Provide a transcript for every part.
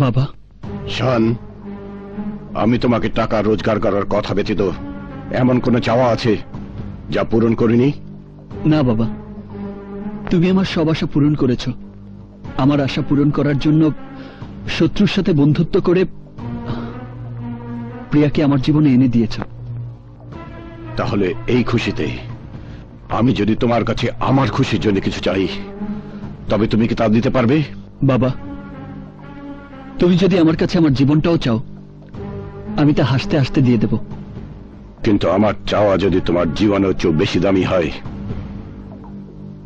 বাবা শান, আমি তোমাকে টাকা রোজগার করার কথা ব্যতীত এমন কোন চাওয়া আছে যা পূরণ করিনি? না বাবা, তুমি আমার সব আশা পূরণ করেছ। আমার আশা পূরণ করার জন্য শত্রুর সাথে বন্ধুত্ব করে প্রিয়াকে আমার জীবনে এনে দিয়েছ। তাহলে এই খুশিতে আমি যদি তোমার কাছে আমার খুশির জন্য কিছু চাই, তবে তুমি কি তা দিতে পারবে? বাবা, তুমি যদি আমার কাছে আমার জীবনটাও চাও, আমি তা হাসতে হাসতে দিয়ে দেব। কিন্তু আমার চাওয়া যদি তোমার জীবনের চেয়ে বেশি দামি হয়,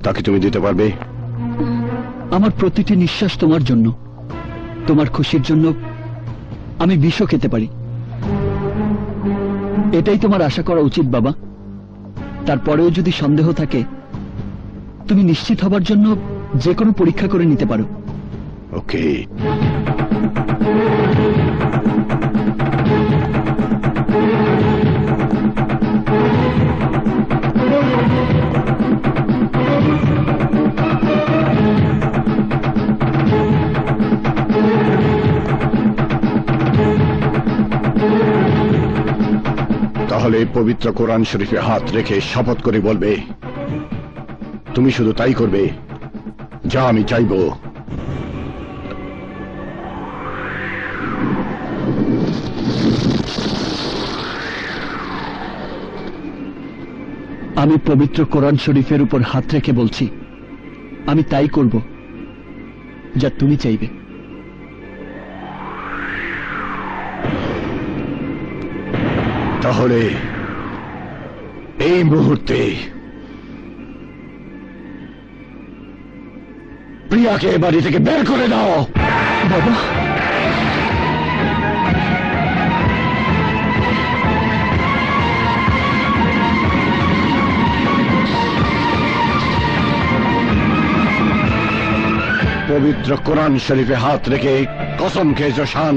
তাকে তুমি দিতে পারবে? আমার প্রতিটি নিঃশ্বাস তোমার জন্য, তোমার খুশির জন্য আমি বিষও খেতে পারি। এটাই তোমার আশা করা উচিত বাবা। তারপরেও যদি সন্দেহ থাকে, তুমি নিশ্চিত হবার জন্য যে কোনো পরীক্ষা করে নিতে পারো। ওকে। তাহলে পবিত্র কোরআন শরীফে হাত রেখে শপথ করে বলবে, তুমি শুধু তাই করবে যা আমি চাইব। আমি পবিত্র কোরআন শরীফের উপর হাত রেখে বলছি, আমি তাই করব যা তুমি চাইবে। তাহলে এই মুহূর্তে প্রিয়াকে বাড়ি থেকে বের করে দাও। বাবা, পবিত্র কোরআন শরীফে হাত রেখে কসম খেয়েছ শান,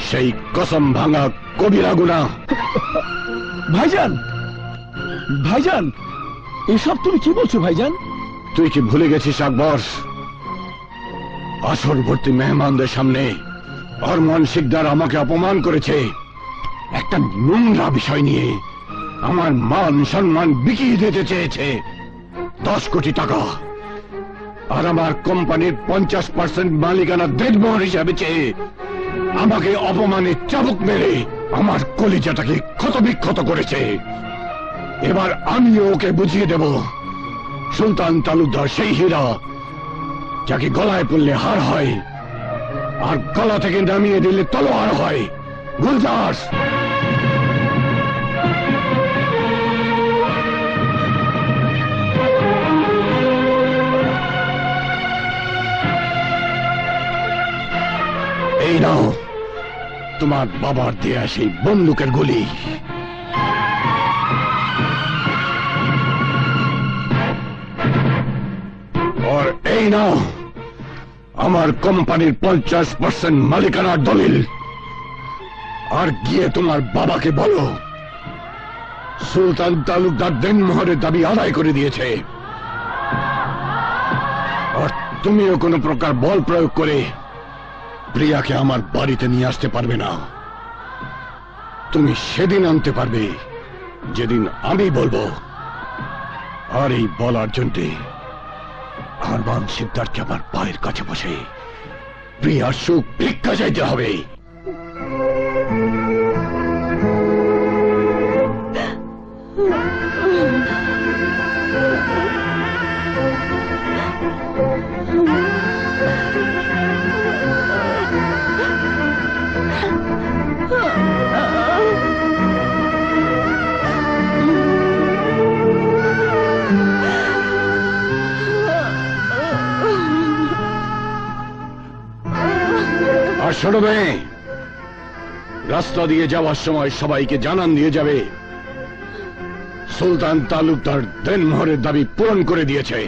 সেই কসম ভাঙা কবিরা গুনাহ। ভাইজান, ভাইজান, এসব তুমি কি বলছো ভাইজান? তুই কি ভুলে গেছিস আকবর, আসরবর্তী মেহমানদের সামনে আরমান শিকদার আমাকে অপমান করেছে একটা নোংরা বিষয় নিয়ে। আমার মান সম্মান বিকিয়ে দিতে চেয়েছে 10 কোটি টাকা, আর আমার কোম্পানির 50% মালিকানা দেড়মোহর হিসাবে চেয়ে আমাকে অপমানে চাবুক মেরে আমার কলিজাটাকে ক্ষতবিক্ষত করেছে। এবার আমিও ওকে বুঝিয়ে দেব, সুলতান তালুকদার সেই হীরা যাকে গলায় পড়লে হার হয় আর গলা থেকে নামিয়ে দিলে তলোয়ার হয়। গুলজার, এই নাও তোমার বাবার দেয়া সেই বন্দুকের গুলি। আর এই নাও আমার কোম্পানির 50% মালিকানার দলিল। আর গিয়ে তোমার বাবাকে বলো সুলতান তালুকদার দেনমোহরের দাবি আদায় করে দিয়েছে, আর তুমিও কোনো প্রকার বল প্রয়োগ করে প্রিয়াকে আমার বাড়িতে নিয়ে আসতে পারবে না। তুমি সেদিন আনতে পারবে যেদিন আমি বলবো। আর এই বলার জন্য আরমান শিকদারকে আমার পায়ের কাছে বসে প্রিয়ার সুখ ভিক্ষা চাইতে হবে। আর শোনো মেয়ে, রাস্তা দিয়ে যাওয়ার সময় সবাইকে জানান দিয়ে যাবে সুলতান তালুকদার দেনমোহরের দাবি পূরণ করে দিয়েছে।